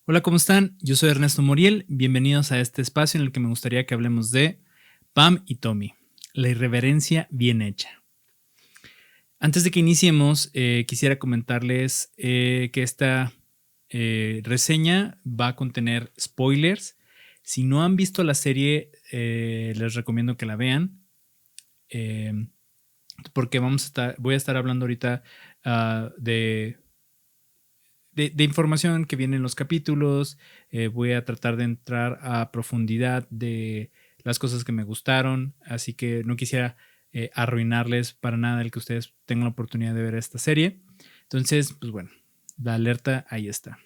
Hola, ¿cómo están? Yo soy Ernesto Moriel. Bienvenidos a este espacio en el que me gustaría que hablemos de Pam y Tommy, la irreverencia bien hecha. Antes de que iniciemos, quisiera comentarles que esta reseña va a contener spoilers. Si no han visto la serie, les recomiendo que la vean. eh, Porque voy a estar hablando ahorita de información que viene en los capítulos. Voy a tratar de entrar a profundidad de las cosas que me gustaron, así que no quisiera arruinarles para nada el que ustedes tengan la oportunidad de ver esta serie. Entonces, pues bueno, la alerta ahí está.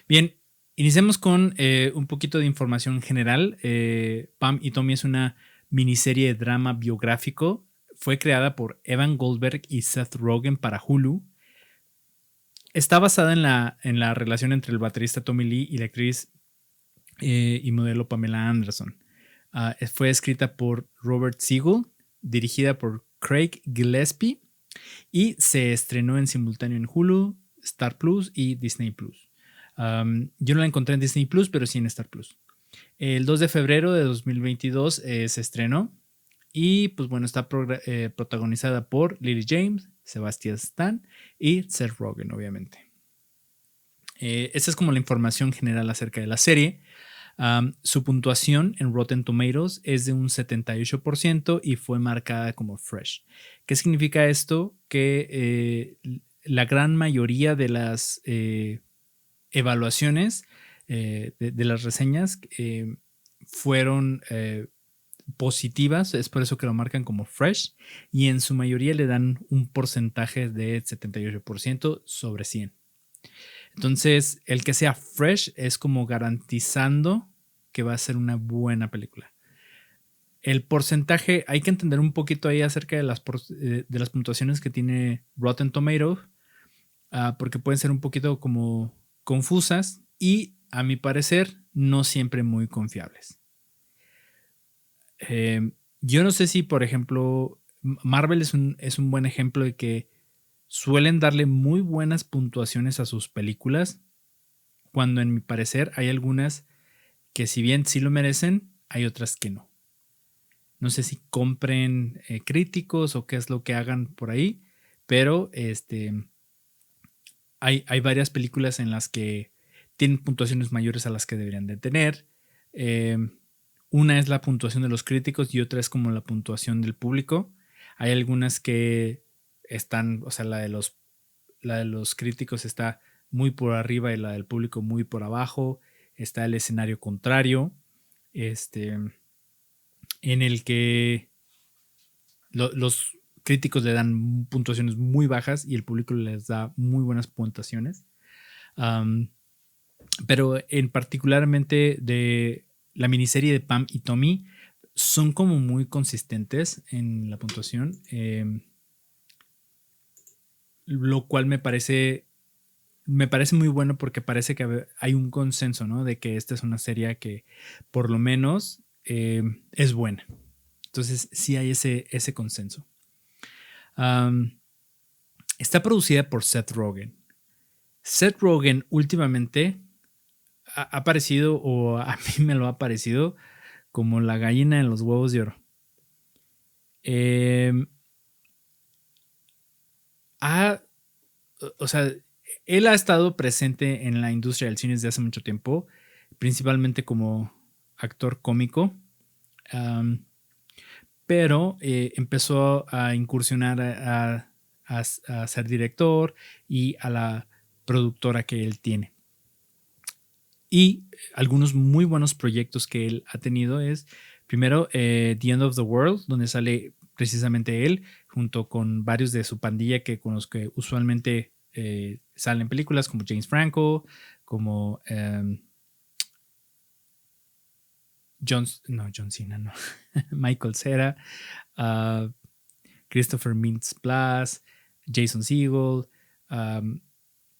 Bien, iniciemos con un poquito de información general. Pam y Tommy es una miniserie de drama biográfico. Fue creada por Evan Goldberg y Seth Rogen para Hulu. Está basada en la relación entre el baterista Tommy Lee y la actriz y modelo Pamela Anderson. Fue escrita por Robert Siegel, dirigida por Craig Gillespie y se estrenó en simultáneo en Hulu, Star Plus y Disney Plus. Yo no la encontré en Disney Plus, pero sí en Star Plus. El 2 de febrero de 2022 se estrenó y pues bueno, está protagonizada por Lily James, Sebastian Stan y Seth Rogen, obviamente. Esta es como la información general acerca de la serie. Su puntuación en Rotten Tomatoes es de un 78% y fue marcada como fresh. ¿Qué significa esto? Que la gran mayoría de las evaluaciones de las reseñas fueron positivas, es por eso que lo marcan como fresh, y en su mayoría le dan un porcentaje de 78% sobre 100. Entonces, el que sea fresh es como garantizando que va a ser una buena película. El porcentaje, hay que entender un poquito ahí acerca de las puntuaciones que tiene Rotten Tomatoes, porque pueden ser un poquito como confusas y, a mi parecer, no siempre muy confiables. Yo no sé si, por ejemplo, Marvel es un buen ejemplo de que suelen darle muy buenas puntuaciones a sus películas, cuando en mi parecer hay algunas que si bien sí lo merecen, hay otras que no. No sé si compren críticos o qué es lo que hagan por ahí, pero hay varias películas en las que tienen puntuaciones mayores a las que deberían de tener. Eh, una es la puntuación de los críticos y otra es como la puntuación del público. Hay algunas que están, o sea, la de los críticos está muy por arriba y la del público muy por abajo. Está el escenario contrario, en el que los críticos le dan puntuaciones muy bajas y el público les da muy buenas puntuaciones. Um, pero en particularmente de la miniserie de Pam y Tommy son como muy consistentes en la puntuación, lo cual me parece muy bueno porque parece que hay un consenso, ¿no? De que esta es una serie que por lo menos es buena. Entonces sí hay ese consenso. Está producida por Seth Rogen. Seth Rogen últimamente ha aparecido, o a mí me lo ha parecido, como la gallina en los huevos de oro. Eh, ha, o sea, él ha estado presente en la industria del cine desde hace mucho tiempo, principalmente como actor cómico, um, pero empezó a incursionar a ser director y a la productora que él tiene. Y algunos muy buenos proyectos que él ha tenido es, primero, The End of the World, donde sale precisamente él, junto con varios de su pandilla con los que usualmente salen películas, como James Franco, como John Cena, no, Michael Cera, Christopher Mintz-Plasse, Jason Segel,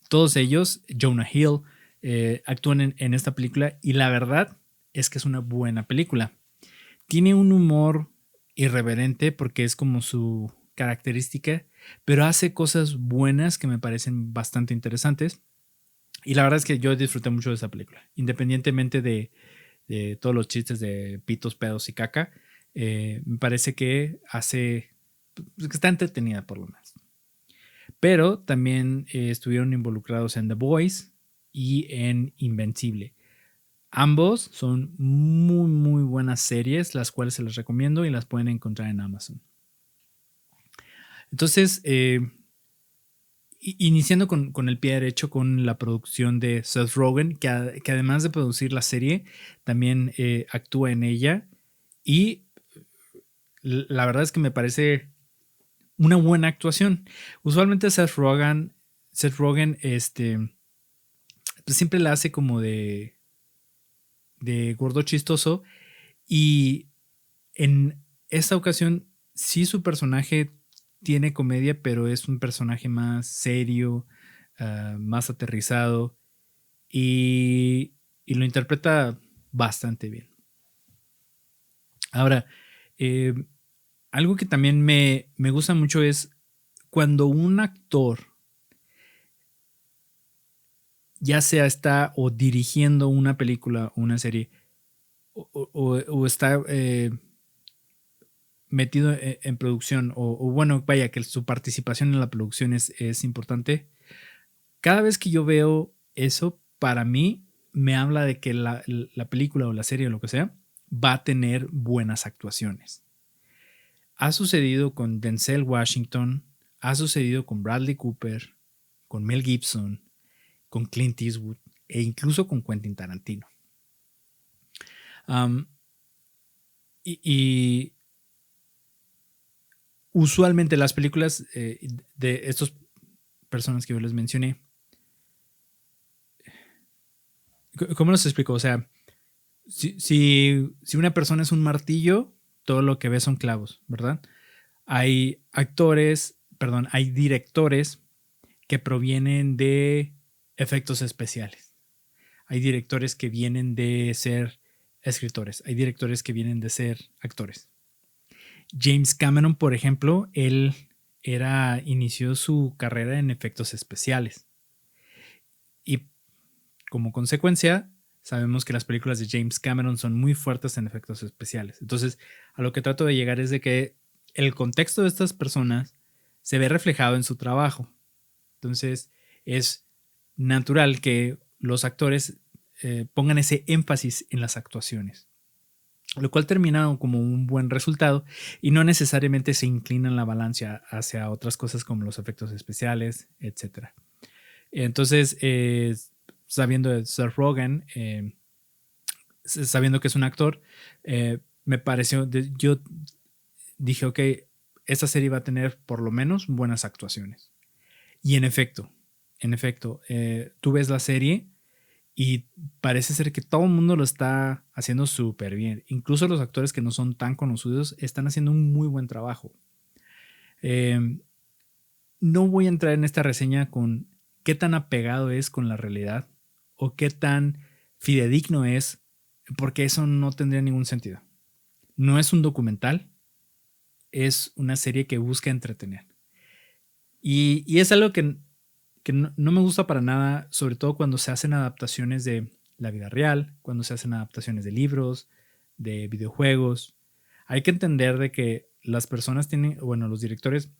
todos ellos, Jonah Hill, actúan en esta película y la verdad es que es una buena película. Tiene un humor irreverente porque es como su característica, pero hace cosas buenas que me parecen bastante interesantes. Y la verdad es que yo disfruté mucho de esa película. Independientemente de todos los chistes de pitos, pedos y caca, me parece que que está entretenida por lo menos. Pero también estuvieron involucrados en The Boys y en Invencible. Ambos son muy, muy buenas series, las cuales se las recomiendo y las pueden encontrar en Amazon. Entonces, iniciando con el pie derecho con la producción de Seth Rogen, que además de producir la serie, también actúa en ella. Y la verdad es que me parece una buena actuación. Usualmente Seth Rogen pues siempre la hace como de gordo chistoso. Y en esta ocasión, sí, su personaje tiene comedia, pero es un personaje más serio, más aterrizado y lo interpreta bastante bien. Ahora, eh, algo que también me gusta mucho es cuando un actor, ya sea está o dirigiendo una película o una serie, o está metido en producción, o bueno, vaya, que su participación en la producción es importante. Cada vez que yo veo eso, para mí me habla de que la película o la serie o lo que sea va a tener buenas actuaciones. Ha sucedido con Denzel Washington, ha sucedido con Bradley Cooper, con Mel Gibson, con Clint Eastwood e incluso con Quentin Tarantino. Um, y usualmente las películas de estas personas que yo les mencioné, ¿cómo los explico? O sea, si una persona es un martillo, todo lo que ve son clavos, ¿verdad? Hay hay directores que provienen de efectos especiales. Hay directores que vienen de ser escritores. Hay directores que vienen de ser actores. James Cameron, por ejemplo, él inició su carrera en efectos especiales. Y como consecuencia, sabemos que las películas de James Cameron son muy fuertes en efectos especiales. Entonces, a lo que trato de llegar es de que el contexto de estas personas se ve reflejado en su trabajo. Entonces, es natural que los actores pongan ese énfasis en las actuaciones, lo cual termina como un buen resultado y no necesariamente se inclina la balanza hacia otras cosas como los efectos especiales, etcétera. Entonces, sabiendo de Seth Rogen, sabiendo que es un actor, me pareció, yo dije, ok, esta serie va a tener por lo menos buenas actuaciones. Y en efecto, tú ves la serie y parece ser que todo el mundo lo está haciendo súper bien. Incluso los actores que no son tan conocidos están haciendo un muy buen trabajo. No voy a entrar en esta reseña con qué tan apegado es con la realidad o qué tan fidedigno es, porque eso no tendría ningún sentido. No es un documental, es una serie que busca entretener. Y es algo que no me gusta para nada, sobre todo cuando se hacen adaptaciones de la vida real, cuando se hacen adaptaciones de libros, de videojuegos. Hay que entender de que las personas tienen, bueno, los directores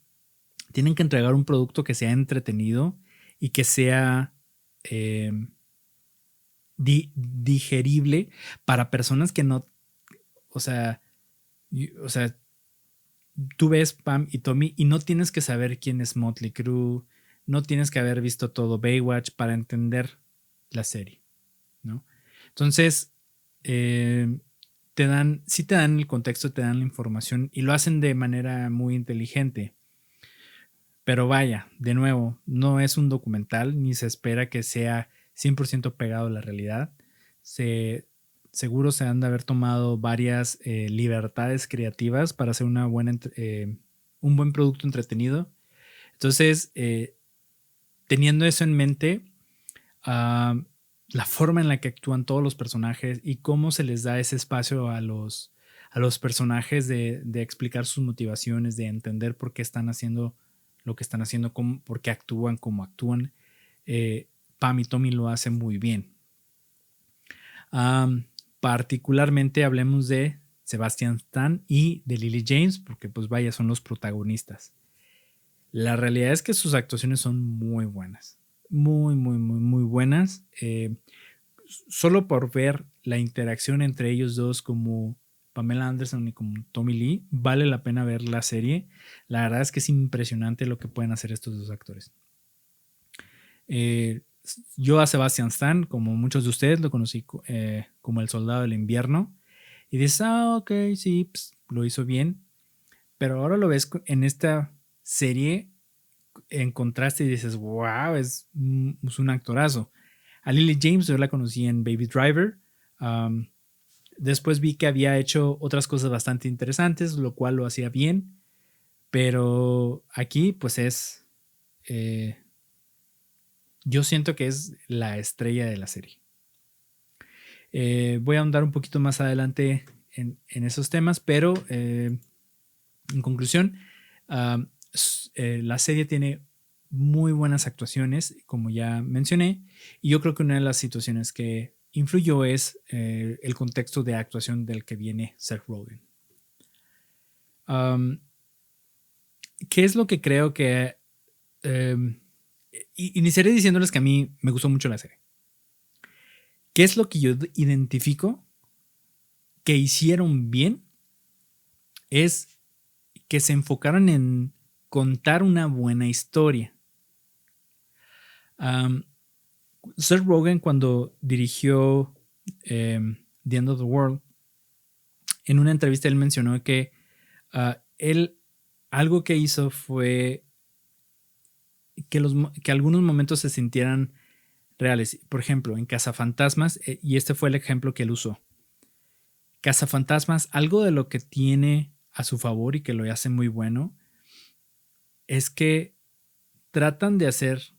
tienen que entregar un producto que sea entretenido y que sea eh, digerible para personas que no, o sea, o sea, tú ves Pam y Tommy y no tienes que saber quién es Motley Crue, no tienes que haber visto todo Baywatch para entender la serie, ¿no? Entonces, eh, sí te dan el contexto, te dan la información y lo hacen de manera muy inteligente. Pero vaya, de nuevo, no es un documental ni se espera que sea 100% pegado a la realidad. Seguro se han de haber tomado varias libertades creativas para hacer un buen producto entretenido. Entonces, teniendo eso en mente, la forma en la que actúan todos los personajes y cómo se les da ese espacio a los personajes de explicar sus motivaciones, de entender por qué están haciendo lo que están haciendo, por qué actúan como actúan, Pam y Tommy lo hacen muy bien. Particularmente hablemos de Sebastian Stan y de Lily James, porque pues vaya, son los protagonistas. La realidad es que sus actuaciones son muy buenas. Muy, muy, muy, muy buenas. Solo por ver la interacción entre ellos dos como Pamela Anderson y como Tommy Lee, vale la pena ver la serie. La verdad es que es impresionante lo que pueden hacer estos dos actores. Yo a Sebastian Stan, como muchos de ustedes, lo conocí como el Soldado del Invierno. Y dices, ok, sí, pues, lo hizo bien. Pero ahora lo ves en esta serie en contraste y dices, wow, es un actorazo. A Lily James yo la conocí en Baby Driver. Después vi que había hecho otras cosas bastante interesantes, lo cual lo hacía bien. Pero aquí pues es... yo siento que es la estrella de la serie. Voy a ahondar un poquito más adelante en esos temas, pero en conclusión, la serie tiene muy buenas actuaciones, como ya mencioné, y yo creo que una de las situaciones que influyó es el contexto de actuación del que viene Seth Rogen. ¿Qué es lo que creo que... iniciaré diciéndoles que a mí me gustó mucho la serie. ¿Qué es lo que yo identifico que hicieron bien? Es que se enfocaron en contar una buena historia. Seth Rogen, cuando dirigió The End of the World, en una entrevista él mencionó que él algo que hizo fue que algunos momentos se sintieran reales. Por ejemplo, en Cazafantasmas, y este fue el ejemplo que él usó. Cazafantasmas, algo de lo que tiene a su favor y que lo hace muy bueno, es que tratan de hacer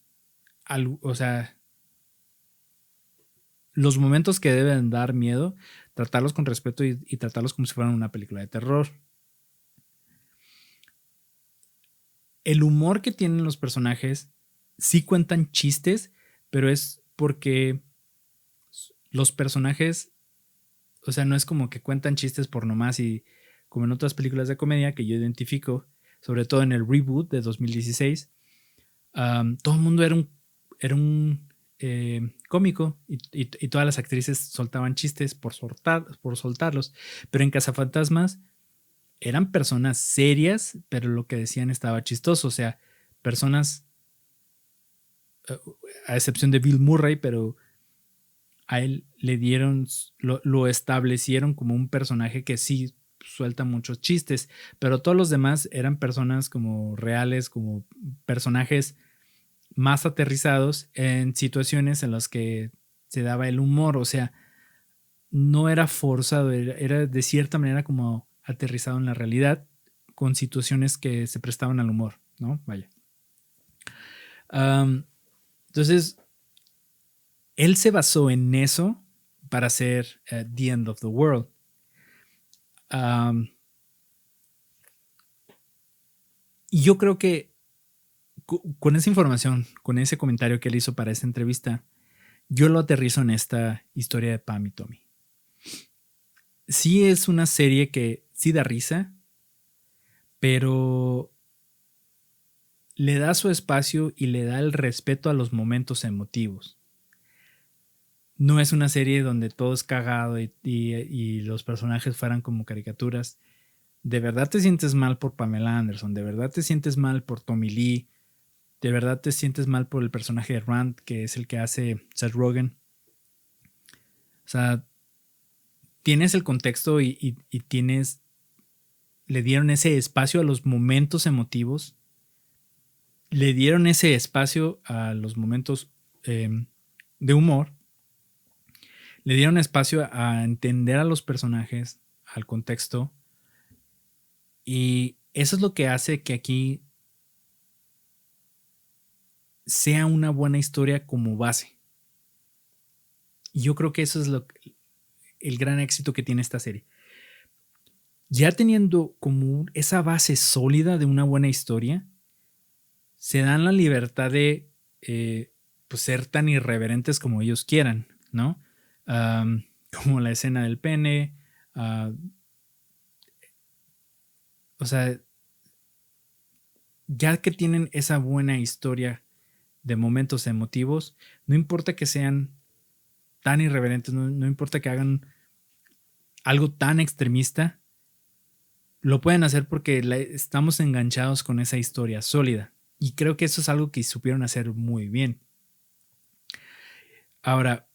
algo, o sea, los momentos que deben dar miedo, tratarlos con respeto y tratarlos como si fueran una película de terror. El humor que tienen los personajes sí cuentan chistes, pero es porque los personajes, o sea, no es como que cuentan chistes por nomás y como en otras películas de comedia que yo identifico, sobre todo en el reboot de 2016, todo el mundo era un cómico y todas las actrices soltaban chistes por soltarlos, pero en Cazafantasmas eran personas serias, pero lo que decían estaba chistoso, o sea, personas, a excepción de Bill Murray, pero a él le dieron, lo establecieron como un personaje que sí suelta muchos chistes, pero todos los demás eran personas como reales, como personajes más aterrizados en situaciones en las que se daba el humor, o sea, no era forzado, era de cierta manera como aterrizado en la realidad con situaciones que se prestaban al humor, ¿no? Vaya. Entonces, él se basó en eso para hacer The End of the World. Y yo creo que con esa información, con ese comentario que él hizo para esta entrevista, yo lo aterrizo en esta historia de Pam y Tommy. Sí es una serie que sí da risa, pero le da su espacio y le da el respeto a los momentos emotivos. No es una serie donde todo es cagado y los personajes fueran como caricaturas. De verdad te sientes mal por Pamela Anderson, de verdad te sientes mal por Tommy Lee, de verdad te sientes mal por el personaje de Rand, que es el que hace Seth Rogen. O sea, tienes el contexto y tienes, le dieron ese espacio a los momentos emotivos, le dieron ese espacio a los momentos de humor, le dieron espacio a entender a los personajes, al contexto, y eso es lo que hace que aquí sea una buena historia como base. Y yo creo que eso es el gran éxito que tiene esta serie. Ya teniendo como esa base sólida de una buena historia, se dan la libertad de pues, ser tan irreverentes como ellos quieran, ¿no? Como la escena del pene. O sea, ya que tienen esa buena historia de momentos emotivos, no importa que sean tan irreverentes, no importa que hagan algo tan extremista, lo pueden hacer porque estamos enganchados con esa historia sólida. Y creo que eso es algo que supieron hacer muy bien. Ahora,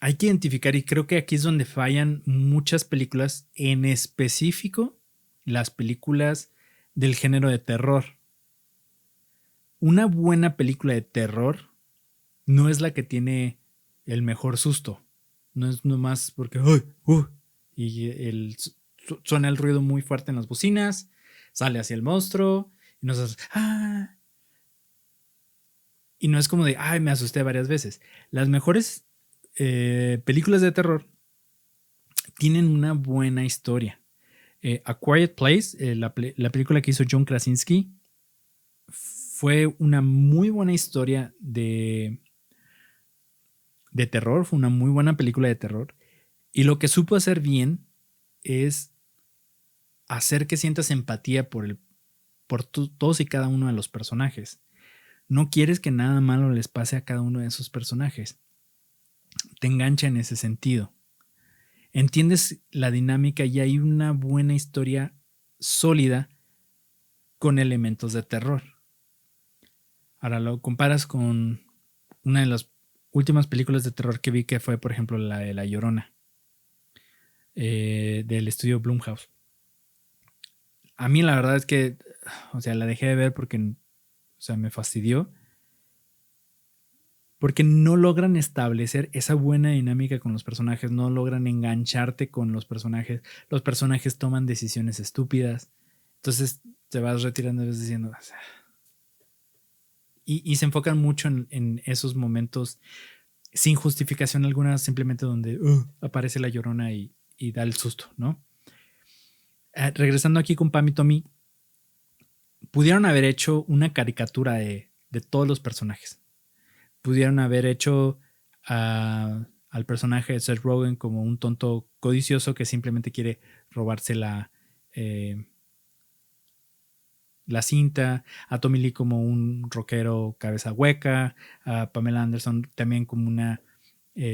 hay que identificar, y creo que aquí es donde fallan muchas películas, en específico las películas del género de terror. Una buena película de terror no es la que tiene el mejor susto. No es nomás porque y suena el ruido muy fuerte en las bocinas, sale hacia el monstruo y nos hace ¡ah! Y no es como de ¡ay, me asusté varias veces! Las mejores películas de terror tienen una buena historia. A Quiet Place, la película que hizo John Krasinski, fue una muy buena historia de terror, fue una muy buena película de terror. Y lo que supo hacer bien es hacer que sientas empatía por todos y cada uno de los personajes. No quieres que nada malo les pase a cada uno de esos personajes. Te engancha en ese sentido. Entiendes la dinámica y hay una buena historia sólida con elementos de terror. Ahora lo comparas con una de las últimas películas de terror que vi, que fue, por ejemplo, la de La Llorona, del estudio Blumhouse. A mí la verdad es que, o sea, la dejé de ver porque, o sea, me fastidió. Porque no logran establecer esa buena dinámica con los personajes, no logran engancharte con los personajes toman decisiones estúpidas, entonces te vas retirando y vas diciendo... Y se enfocan mucho en esos momentos sin justificación alguna, simplemente donde aparece la Llorona y da el susto, ¿no? Regresando aquí con Pam y Tommy, pudieron haber hecho una caricatura de todos los personajes. Pudieron haber hecho al personaje de Seth Rogen como un tonto codicioso que simplemente quiere robarse la cinta, a Tommy Lee como un rockero cabeza hueca, a Pamela Anderson también como una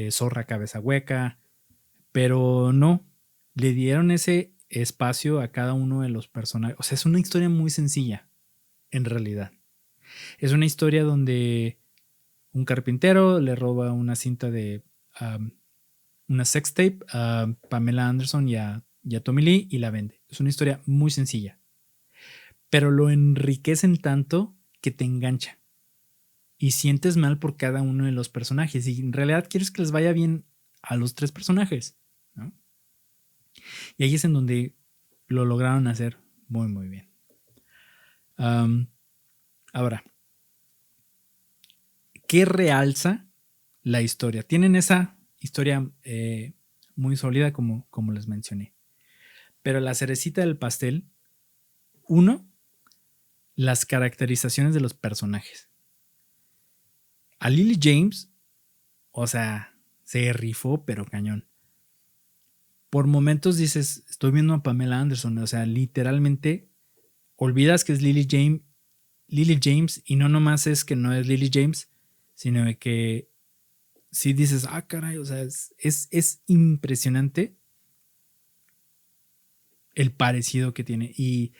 zorra cabeza hueca, pero no, le dieron ese espacio a cada uno de los personajes. O sea, es una historia muy sencilla, en realidad. Es una historia donde un carpintero le roba una cinta de una sex tape a Pamela Anderson y a Tommy Lee y la vende. Es una historia muy sencilla, pero lo enriquecen tanto que te engancha y sientes mal por cada uno de los personajes y en realidad quieres que les vaya bien a los tres personajes, ¿no? Y ahí es en donde lo lograron hacer muy muy bien. Ahora, ¿qué realza la historia? Tienen esa historia muy sólida como les mencioné, pero la cerecita del pastel, uno, las caracterizaciones de los personajes. A Lily James, o sea, se rifó, pero cañón. Por momentos dices, estoy viendo a Pamela Anderson, o sea, literalmente olvidas que es Lily James y no nomás es que no es Lily James, sino que sí dices, caray, o sea, es impresionante el parecido que tiene. Y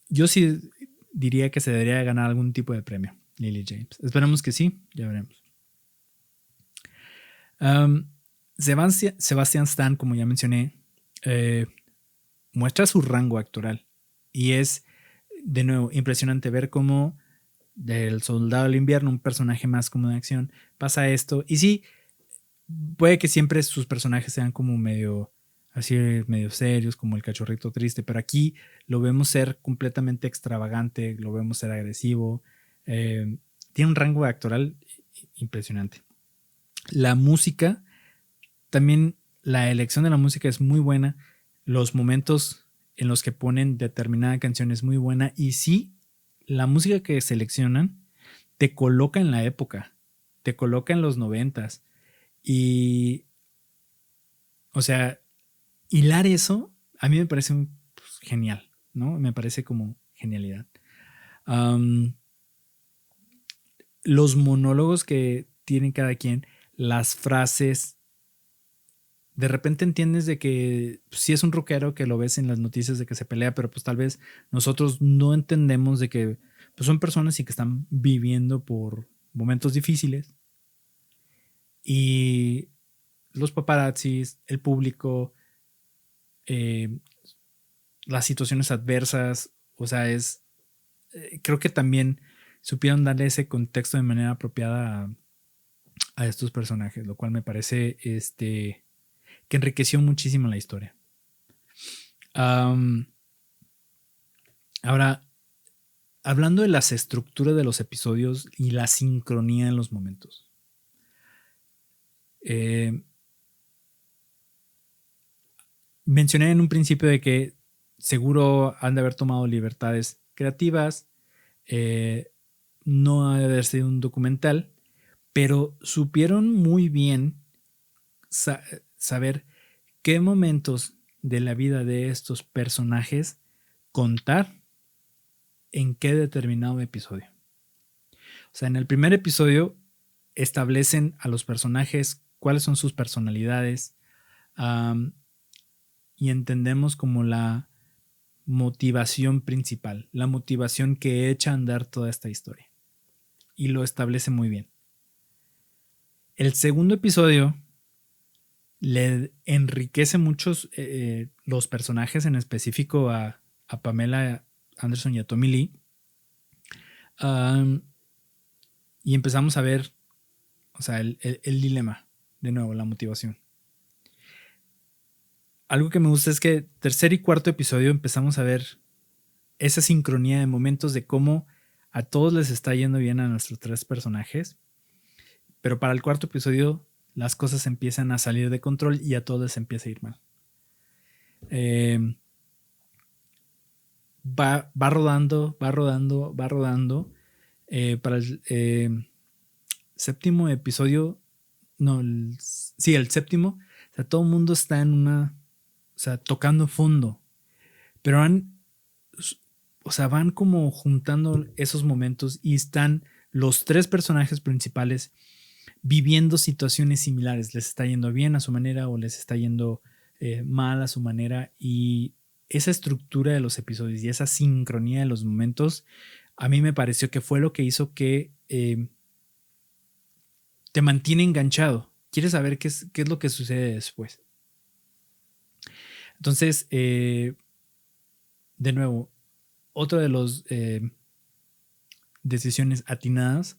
yo sí diría que se debería ganar algún tipo de premio, Lily James. Esperemos que sí, ya veremos. Sebastian Stan, como ya mencioné, muestra su rango actoral y es, de nuevo, impresionante ver cómo del Soldado del Invierno, un personaje más como de acción, pasa esto. Y sí, puede que siempre sus personajes sean como medio serios, como el cachorrito triste, pero aquí lo vemos ser completamente extravagante, lo vemos ser agresivo. Tiene un rango actoral impresionante. La música, también la elección de la música es muy buena. Los momentos en los que ponen determinada canción es muy buena. Y sí, la música que seleccionan te coloca en la época. te coloca en los 90s y, o sea, hilar eso a mí me parece pues, genial, ¿no? Me parece como genialidad. Los monólogos que tienen cada quien, las frases, de repente entiendes de que pues, sí es un rockero que lo ves en las noticias de que se pelea, pero pues tal vez nosotros no entendemos de que pues, son personas y que están viviendo por momentos difíciles y los paparazzis, el público, eh, las situaciones adversas, o sea, creo que también supieron darle ese contexto de manera apropiada a estos personajes, lo cual me parece que enriqueció muchísimo la historia. Ahora, hablando de las estructuras de los episodios y la sincronía en los momentos. Mencioné en un principio de que seguro han de haber tomado libertades creativas, no ha de haber sido un documental, pero supieron muy bien saber qué momentos de la vida de estos personajes contar en qué determinado episodio. O sea, en el primer episodio establecen a los personajes, cuáles son sus personalidades, y entendemos como la motivación principal, la motivación que echa a andar toda esta historia. Y lo establece muy bien. El segundo episodio le enriquece muchos los personajes, en específico a Pamela Anderson y a Tommy Lee. Y empezamos a ver, o sea, el dilema, de nuevo, la motivación. Algo que me gusta es que tercer y cuarto episodio empezamos a ver esa sincronía de momentos de cómo a todos les está yendo bien a nuestros tres personajes, pero para el cuarto episodio las cosas empiezan a salir de control y a todos les empieza a ir mal. Va rodando. Para el séptimo episodio, el séptimo, o sea, todo el mundo está en tocando fondo, pero van como juntando esos momentos y están los tres personajes principales viviendo situaciones similares. Les está yendo bien a su manera o les está yendo mal a su manera, y esa estructura de los episodios y esa sincronía de los momentos a mí me pareció que fue lo que hizo que te mantiene enganchado. Quieres saber qué es lo que sucede después. Entonces, de nuevo, otra de las decisiones atinadas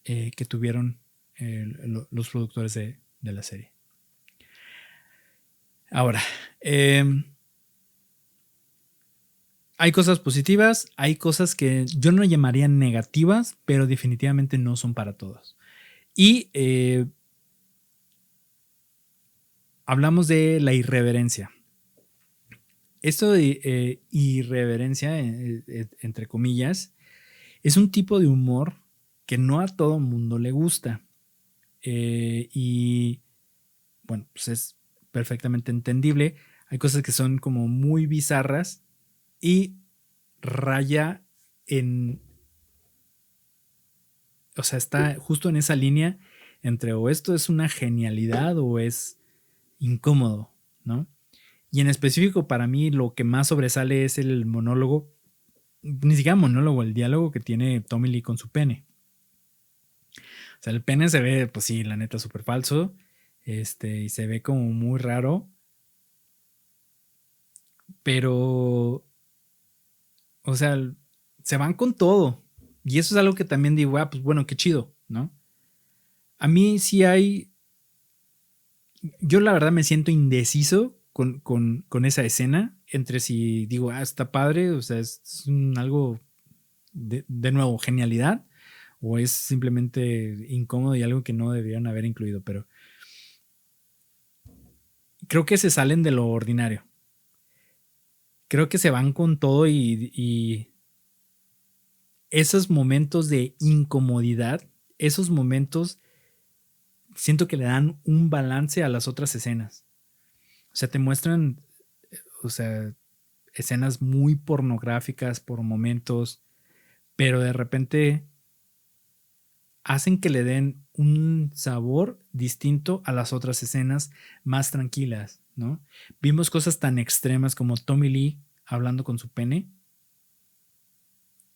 que tuvieron los productores de la serie. Ahora, hay cosas positivas, hay cosas que yo no llamaría negativas, pero definitivamente no son para todos. Y hablamos de la irreverencia. Esto de irreverencia, entre comillas, es un tipo de humor que no a todo mundo le gusta. Y bueno, pues es perfectamente entendible. Hay cosas que son como muy bizarras y raya en... O sea, está justo en esa línea entre o esto es una genialidad o es incómodo, ¿no? Y en específico para mí lo que más sobresale es el monólogo, ni siquiera monólogo, el diálogo que tiene Tommy Lee con su pene. O sea, el pene se ve, pues sí, la neta, súper falso. Y se ve como muy raro. Pero, o sea, se van con todo. Y eso es algo que también digo, pues bueno, qué chido, ¿no? A mí sí hay... Yo la verdad me siento indeciso con esa escena. Entre si digo, está padre, o sea, es algo de nuevo, genialidad. O es simplemente incómodo y algo que no deberían haber incluido, pero creo que se salen de lo ordinario. Creo que se van con todo y esos momentos de incomodidad, esos momentos siento que le dan un balance a las otras escenas. O sea, te muestran, o sea, escenas muy pornográficas por momentos, pero de repente hacen que le den un sabor distinto a las otras escenas más tranquilas, ¿no? Vimos cosas tan extremas como Tommy Lee hablando con su pene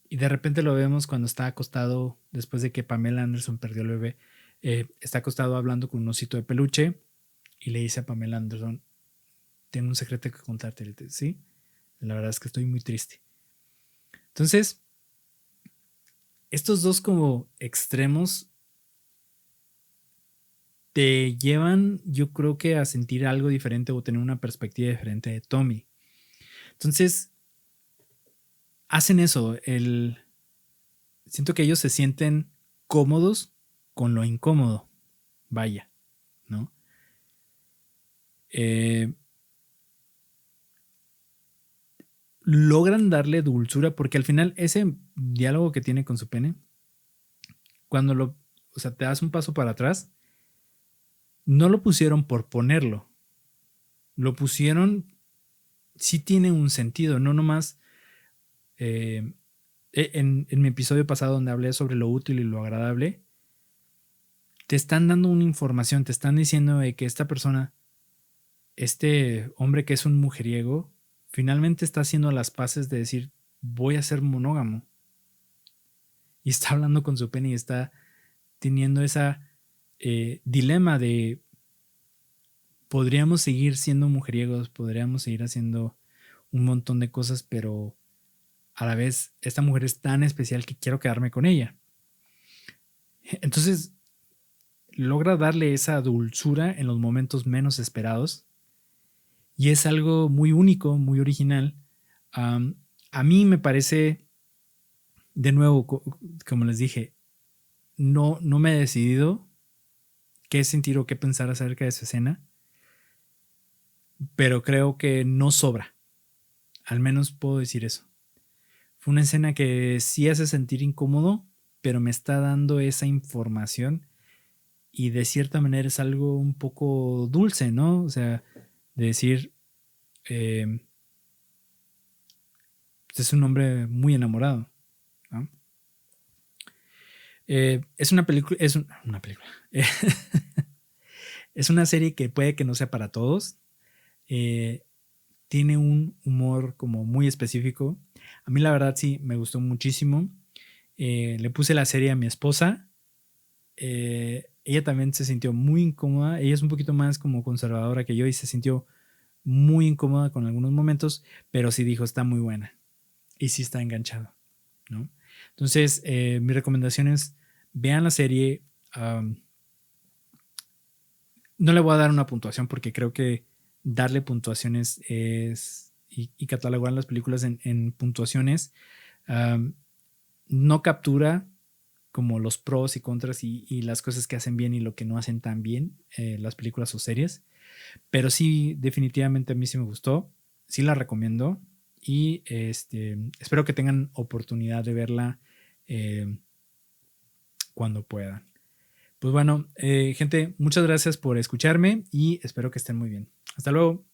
y de repente lo vemos cuando está acostado después de que Pamela Anderson perdió el bebé, está acostado hablando con un osito de peluche y le dice a Pamela Anderson, tengo un secreto que contarte, ¿sí? La verdad es que estoy muy triste. Entonces, estos dos como extremos te llevan, yo creo que a sentir algo diferente o tener una perspectiva diferente de Tommy. Entonces, hacen eso. Siento que ellos se sienten cómodos con lo incómodo. Vaya, ¿no? Logran darle dulzura porque al final ese diálogo que tiene con su pene, cuando o sea, te das un paso para atrás, no lo pusieron por ponerlo. Lo pusieron, sí tiene un sentido, no nomás en mi episodio pasado donde hablé sobre lo útil y lo agradable, te están dando una información, te están diciendo de que esta persona, este hombre que es un mujeriego, finalmente está haciendo las paces de decir, voy a ser monógamo. Y está hablando con su pene y está teniendo esa dilema de podríamos seguir siendo mujeriegos, podríamos seguir haciendo un montón de cosas, pero a la vez esta mujer es tan especial que quiero quedarme con ella. Entonces logra darle esa dulzura en los momentos menos esperados y es algo muy único, muy original. A mí me parece, de nuevo, como les dije, no me he decidido qué sentir o qué pensar acerca de esa escena, pero creo que no sobra. Al menos puedo decir eso. Fue una escena que sí hace sentir incómodo, pero me está dando esa información y de cierta manera es algo un poco dulce, ¿no? O sea, de decir, es un hombre muy enamorado, ¿no? Es una película, una película. Es una serie que puede que no sea para todos. Tiene un humor como muy específico. A mí la verdad sí me gustó muchísimo. Le puse la serie a mi esposa. Ella también se sintió muy incómoda. Ella es un poquito más como conservadora que yo y se sintió muy incómoda con algunos momentos, pero sí dijo, está muy buena. Y sí está enganchado, ¿no? Entonces, mi recomendación es, vean la serie. No le voy a dar una puntuación porque creo que darle puntuaciones y catalogar las películas en puntuaciones no captura como los pros y contras y las cosas que hacen bien y lo que no hacen tan bien las películas o series. Pero sí, definitivamente a mí sí me gustó. Sí la recomiendo. Y espero que tengan oportunidad de verla cuando puedan. Pues bueno, gente, muchas gracias por escucharme y espero que estén muy bien. Hasta luego.